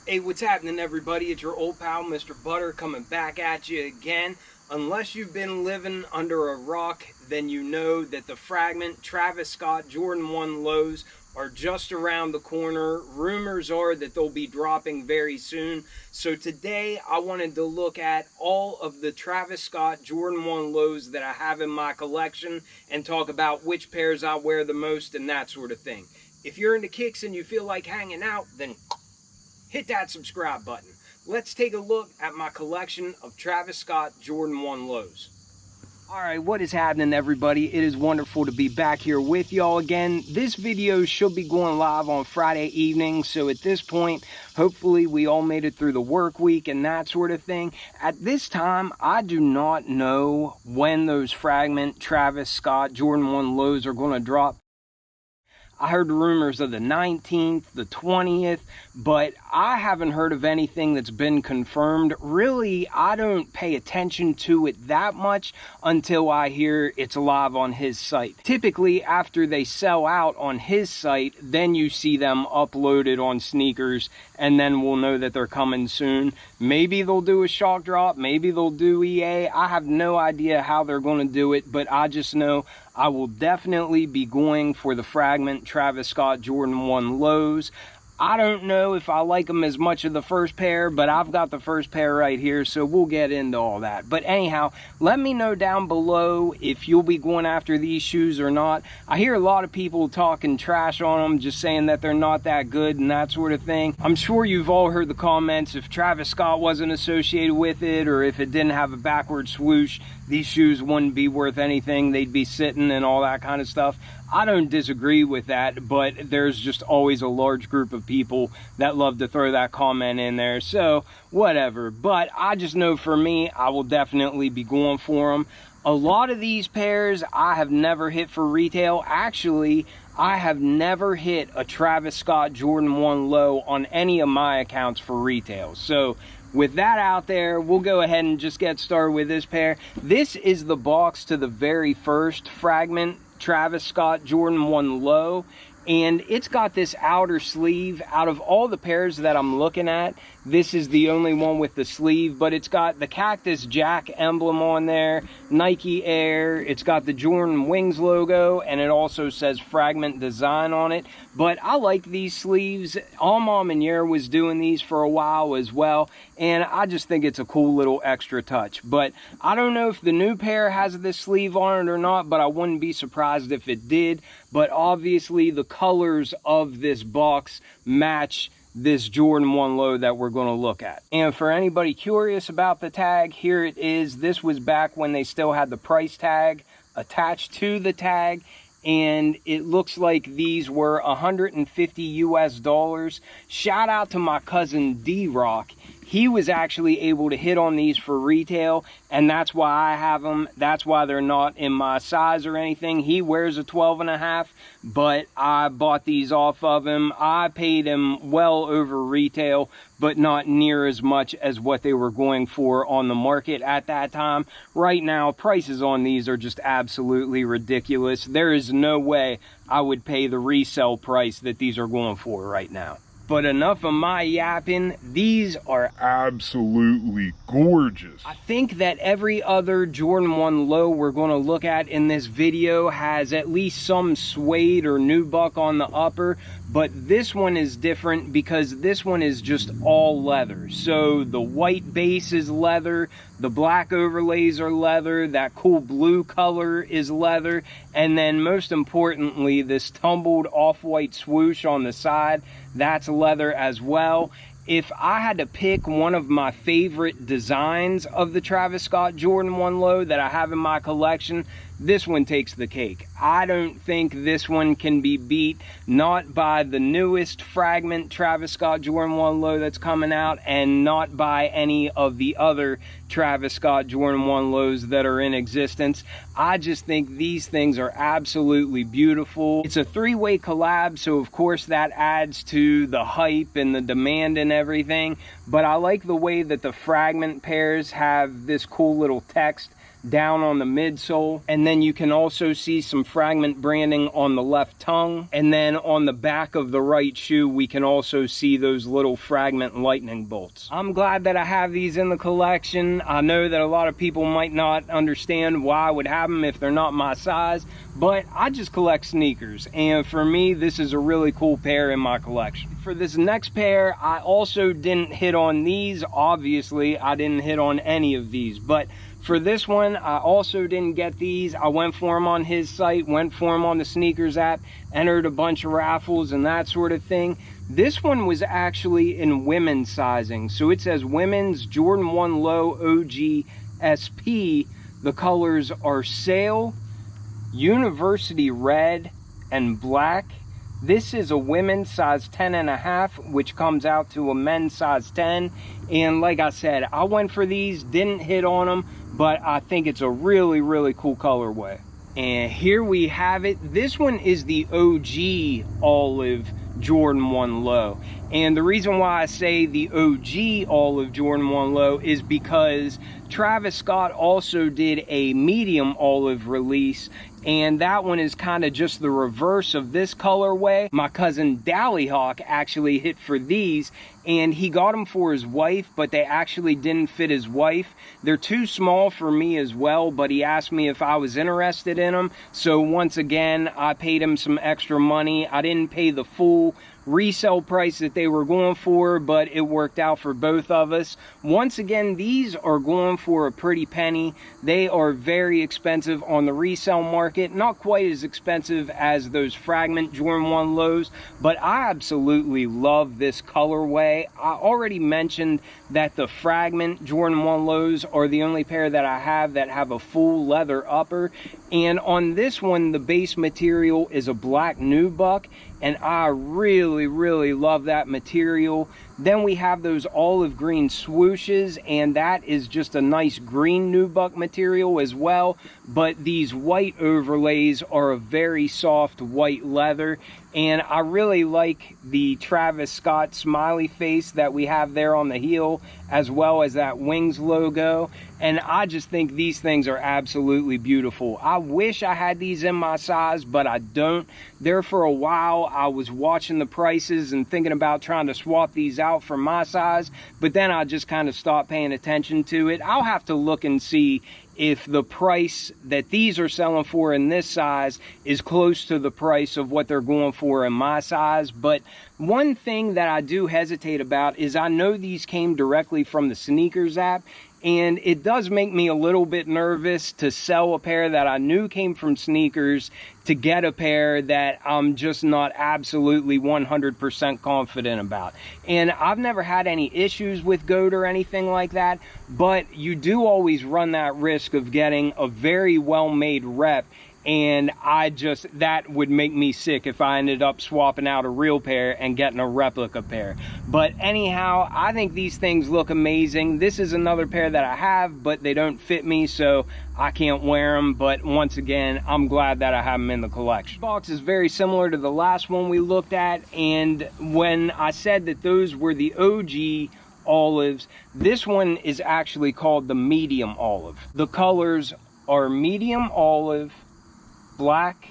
Hey, what's happening, everybody? It's your old pal, Mr. Butter, coming back at you again. Unless you've been living under a rock, then you know that the Fragment Travis Scott Jordan 1 lows are just around the corner. Rumors are that they'll be dropping very soon. So today, I wanted to look at all of the Travis Scott Jordan 1 lows that I have in my collection and talk about which pairs I wear the most and that sort of thing. If you're into kicks and you feel like hanging out, then hit that subscribe button. Let's take a look at my collection of Travis Scott Jordan 1 lows. Alright, what is happening, everybody? It is wonderful to be back here with y'all again. This video should be going live on Friday evening, so at this point, hopefully we all made it through the work week and that sort of thing. At this time, I do not know when those Fragment Travis Scott Jordan 1 lows are going to drop. I heard rumors of the 19th, the 20th, but I haven't heard of anything that's been confirmed. Really, I don't pay attention to it that much until I hear it's live on his site. Typically, after they sell out on his site, then you see them uploaded on sneakers, and then we'll know that they're coming soon. Maybe they'll do a shock drop, maybe they'll do EA. I have no idea how they're going to do it, but I just know I will definitely be going for the Fragment Travis Scott Jordan 1 lows. I don't know if I like them as much as the first pair, but I've got the first pair right here, so we'll get into all that. But anyhow, let me know down below if you'll be going after these shoes or not. I hear a lot of people talking trash on them, just saying that they're not that good and that sort of thing. I'm sure you've all heard the comments, if Travis Scott wasn't associated with it, or if it didn't have a backward swoosh, these shoes wouldn't be worth anything. They'd be sitting and all that kind of stuff. I don't disagree with that, but there's just always a large group of people that love to throw that comment in there. So, whatever. But I just know for me, I will definitely be going for them. A lot of these pairs I have never hit for retail. Actually, I have never hit a Travis Scott Jordan 1 low on any of my accounts for retail. So, with that out there, we'll go ahead and just get started with this pair. This is the box to the very first Fragment Travis Scott Jordan 1 low, and it's got this outer sleeve. Out of all the pairs that I'm looking at, this is the only one with the sleeve, but it's got the Cactus Jack emblem on there, Nike Air, it's got the Jordan Wings logo, and it also says Fragment Design on it. But I like these sleeves. Mom and Yer was doing these for a while as well, and I just think it's a cool little extra touch. But I don't know if the new pair has this sleeve on it or not, but I wouldn't be surprised if it did. But obviously the colors of this box match this Jordan 1 low that we're going to look at. And for anybody curious about the tag, here it is. This was back when they still had the price tag attached to the tag, and it looks like these were $150 US. Shout out to my cousin D-Rock. He was actually able to hit on these for retail, and that's why I have them. That's why they're not in my size or anything. He wears a 12.5, but I bought these off of him. I paid him well over retail, but not near as much as what they were going for on the market at that time. Right now, prices on these are just absolutely ridiculous. There is no way I would pay the resale price that these are going for right now. But enough of my yapping. These are absolutely gorgeous. I think that every other Jordan 1 low we're going to look at in this video has at least some suede or nubuck on the upper, but this one is different because this one is just all leather. So the white base is leather, the black overlays are leather, that cool blue color is leather, and then most importantly, this tumbled off-white swoosh on the side, that's leather as well. If I had to pick one of my favorite designs of the Travis Scott Jordan 1 low that I have in my collection, this one takes the cake. I don't think this one can be beat, not by the newest Fragment Travis Scott Jordan 1 low that's coming out, and not by any of the other Travis Scott Jordan 1 lows that are in existence. I just think these things are absolutely beautiful. It's a three-way collab, so of course that adds to the hype and the demand and everything, but I like the way that the Fragment pairs have this cool little text down on the midsole. And then you can also see some Fragment branding on the left tongue. And then on the back of the right shoe, we can also see those little Fragment lightning bolts. I'm glad that I have these in the collection. I know that a lot of people might not understand why I would have them if they're not my size, but I just collect sneakers, and for me this is a really cool pair in my collection. For this next pair, I also didn't hit on these. Obviously I didn't hit on any of these, but for this one I also didn't get these. I went for them on his site, went for them on the sneakers app, entered a bunch of raffles and that sort of thing. This one was actually in women's sizing, so it says women's Jordan 1 Low OG SP. The colors are Sail, University Red, and Black. This is a women's size 10.5, which comes out to a men's size 10. And like I said, I went for these, didn't hit on them, but I think it's a really, really cool colorway. And here we have it. This one is the OG olive Jordan 1 Low. And the reason why I say the OG olive Jordan 1 Low is because Travis Scott also did a medium olive release, and that one is kind of just the reverse of this colorway. My cousin Dallyhawk actually hit for these, and he got them for his wife, but they actually didn't fit his wife. They're too small for me as well, but he asked me if I was interested in them. So once again, I paid him some extra money. I didn't pay the full resale price that they were going for, but it worked out for both of us. Once again, these are going for a pretty penny. They are very expensive on the resale market, not quite as expensive as those Fragment Jordan 1 Lows, but I absolutely love this colorway. I already mentioned that the Fragment Jordan 1 Lows are the only pair that I have that have a full leather upper, and on this one the base material is a black nubuck, and I really, really love that material. Then we have those olive green swooshes, and that is just a nice green nubuck material as well, but these white overlays are a very soft white leather. And I really like the Travis Scott smiley face that we have there on the heel, as well as that Wings logo. And I just think these things are absolutely beautiful. I wish I had these in my size, but I don't. There for a while, I was watching the prices and thinking about trying to swap these out for my size, but then I just kind of stopped paying attention to it. I'll have to look and see if the price that these are selling for in this size is close to the price of what they're going for in my size. But one thing that I do hesitate about is I know these came directly from the sneakers app, and it does make me a little bit nervous to sell a pair that I knew came from sneakers to get a pair that I'm just not absolutely 100% confident about. And I've never had any issues with GOAT or anything like that, but you do always run that risk of getting a very well-made rep, and that would make me sick if I ended up swapping out a real pair and getting a replica pair. But anyhow, I think these things look amazing. This is another pair that I have, but they don't fit me, so I can't wear them. But once again, I'm glad that I have them in the collection. This box is very similar to the last one we looked at, and when I said that those were the OG olives, this one is actually called the medium olive. The colors are medium olive, black,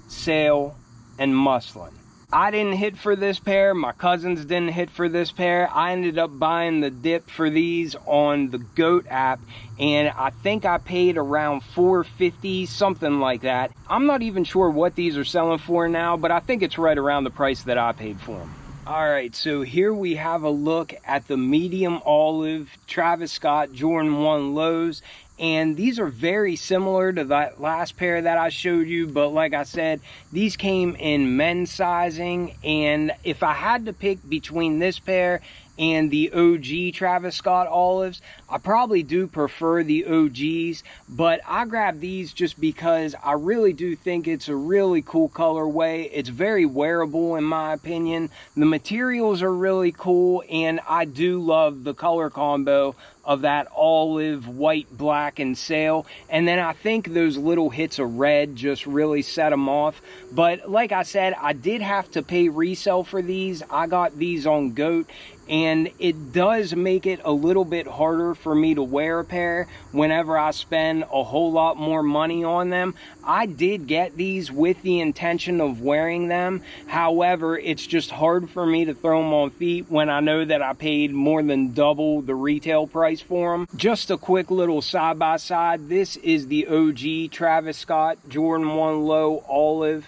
sail, and muslin. I didn't hit for this pair. My cousins didn't hit for this pair. I ended up buying the dip for these on the GOAT app, and I think I paid around $4.50, something like that. I'm not even sure what these are selling for now, but I think it's right around the price that I paid for them. Alright, so here we have a look at the medium olive Travis Scott Jordan 1 Lows. And these are very similar to that last pair that I showed you, but like I said, these came in men's sizing. And if I had to pick between this pair and the OG Travis Scott olives, I probably do prefer the OGs, but I grabbed these just because I really do think it's a really cool colorway. It's very wearable in my opinion. The materials are really cool, and I do love the color combo of that olive, white, black, and sail. And then I think those little hits of red just really set them off. But like I said, I did have to pay resale for these. I got these on GOAT, and it does make it a little bit harder for me to wear a pair whenever I spend a whole lot more money on them. I did get these with the intention of wearing them. However, it's just hard for me to throw them on feet when I know that I paid more than double the retail price for them. Just a quick little side by side. This is the OG Travis Scott Jordan 1 Low Olive,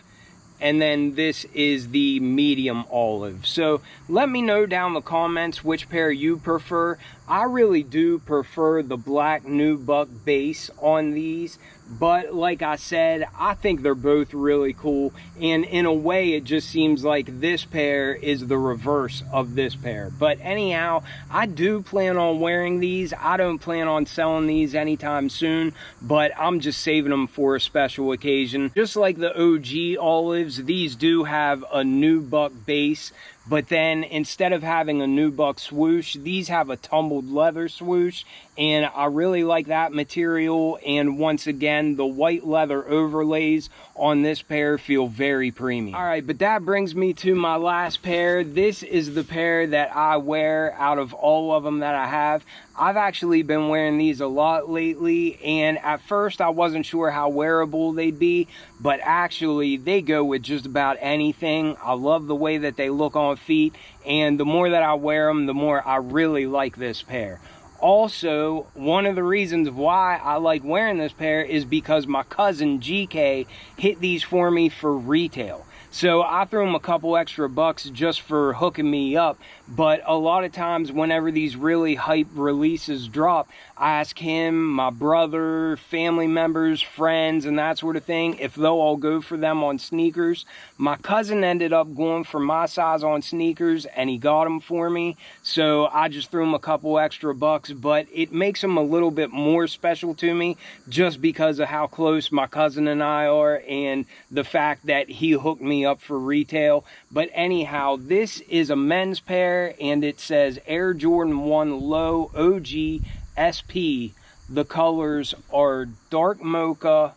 and then this is the medium olive. So let me know down in the comments which pair you prefer. I really do prefer the black nubuck base on these, but like I said, I think they're both really cool, and in a way it just seems like this pair is the reverse of this pair. But anyhow, I do plan on wearing these. I don't plan on selling these anytime soon, but I'm just saving them for a special occasion. Just like the OG olives, these do have a nubuck base, but then instead of having a nubuck swoosh, these have a tumbled leather swoosh, and I really like that material. And once again, the white leather overlays on this pair feel very premium. All right, but that brings me to my last pair. This is the pair that I wear out of all of them that I have. I've actually been wearing these a lot lately, and at first I wasn't sure how wearable they'd be, but actually they go with just about anything. I love the way that they look on feet, and the more that I wear them, the more I really like this pair. Also, one of the reasons why I like wearing this pair is because my cousin GK hit these for me for retail. So I threw him a couple extra bucks just for hooking me up. But a lot of times whenever these really hype releases drop, I ask him, my brother, family members, friends, and that sort of thing, if they'll all go for them on sneakers. My cousin ended up going for my size on sneakers, and he got them for me. So I just threw him a couple extra bucks, but it makes them a little bit more special to me just because of how close my cousin and I are, and the fact that he hooked me up for retail. But anyhow, this is a men's pair, and it says Air Jordan 1 Low OG SP. The colors are dark mocha,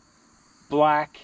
black,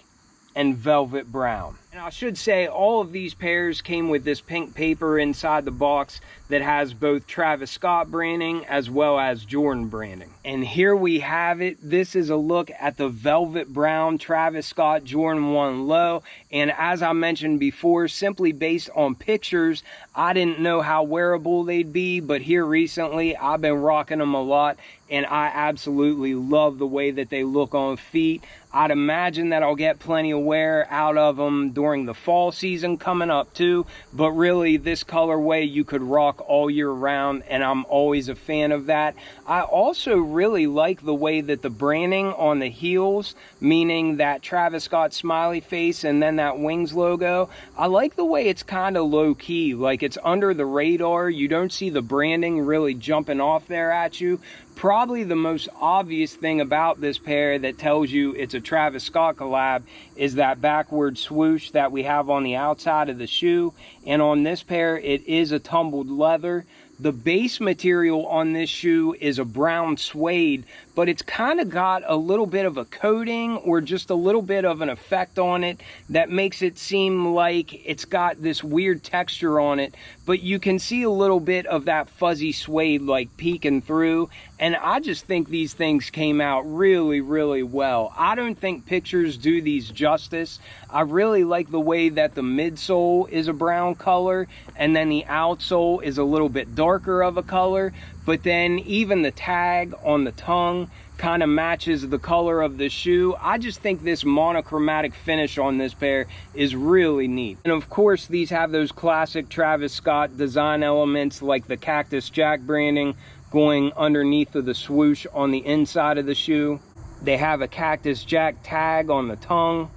and velvet brown. And I should say all of these pairs came with this pink paper inside the box that has both Travis Scott branding as well as Jordan branding. And here we have it. This is a look at the velvet brown Travis Scott Jordan 1 Low. And as I mentioned before, simply based on pictures, I didn't know how wearable they'd be, but here recently I've been rocking them a lot, and I absolutely love the way that they look on feet. I'd imagine that I'll get plenty of wear out of them during the fall season coming up too, but really this colorway you could rock all year round, and I'm always a fan of that. I also really like the way that the branding on the heels, meaning that Travis Scott smiley face and then that Wings logo, I like the way it's kind of low-key, like it's under the radar. You don't see the branding really jumping off there at you. Probably the most obvious thing about this pair that tells you it's a Travis Scott collab is that backward swoosh that we have on the outside of the shoe. And on this pair, it is a tumbled leather. The base material on this shoe is a brown suede, but it's kind of got a little bit of a coating or just a little bit of an effect on it that makes it seem like it's got this weird texture on it, but you can see a little bit of that fuzzy suede like peeking through. And I just think these things came out really, really well. I don't think pictures do these justice. I really like the way that the midsole is a brown color, and then the outsole is a little bit darker of a color, but then even the tag on the tongue kind of matches the color of the shoe. I just think this monochromatic finish on this pair is really neat. And of course, these have those classic Travis Scott design elements like the Cactus Jack branding going underneath of the swoosh on the inside of the shoe. They have a Cactus Jack tag on the tongue,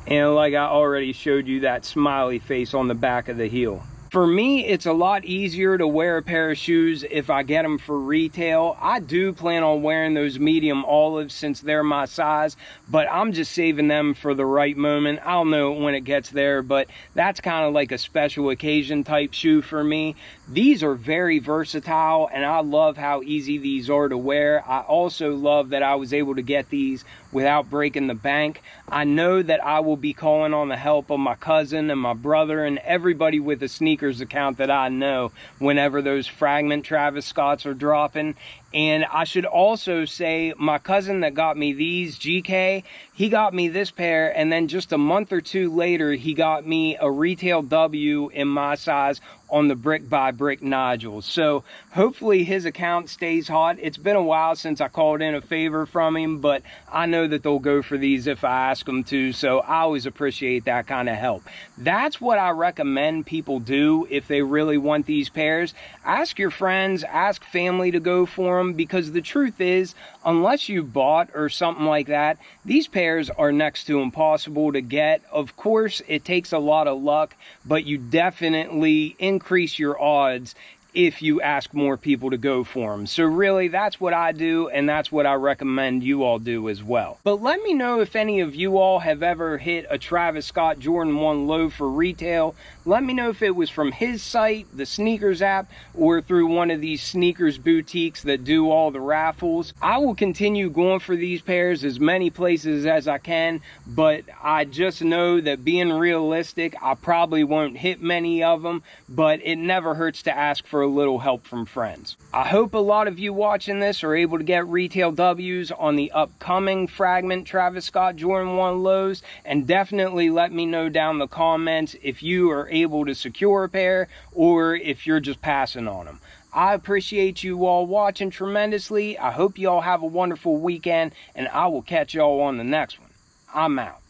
and like I already showed you, that smiley face on the back of the heel. For me, it's a lot easier to wear a pair of shoes if I get them for retail. I do plan on wearing those medium olives since they're my size, but I'm just saving them for the right moment. I'll know when it gets there, but that's kind of like a special occasion type shoe for me. These are very versatile, and I love how easy these are to wear. I also love that I was able to get these without breaking the bank. I know that I will be calling on the help of my cousin and my brother and everybody with a sneakers account that I know whenever those Fragment Travis Scotts are dropping. And I should also say, my cousin that got me these, GK, he got me this pair, and then just a month or two later, he got me a retail W in my size on the Brick by Brick Nigel. So hopefully his account stays hot. It's been a while since I called in a favor from him, but I know that they'll go for these if I ask them to, so I always appreciate that kind of help. That's what I recommend people do if they really want these pairs. Ask your friends, ask family to go for them, because the truth is, unless you bought or something like that, these pairs are next to impossible to get. Of course, it takes a lot of luck, but you definitely increase your odds if you ask more people to go for them. So really, that's what I do, and that's what I recommend you all do as well. But let me know if any of you all have ever hit a Travis Scott Jordan 1 low for retail. Let me know if it was from his site, the sneakers app, or through one of these sneakers boutiques that do all the raffles. I will continue going for these pairs as many places as I can, but I just know that being realistic, I probably won't hit many of them, but it never hurts to ask for a little help from friends. I hope a lot of you watching this are able to get retail W's on the upcoming Fragment Travis Scott Jordan 1 lows, and definitely let me know down in the comments if you are able to secure a pair or if you're just passing on them. I appreciate you all watching tremendously. I hope you all have a wonderful weekend, and I will catch y'all on the next one. I'm out.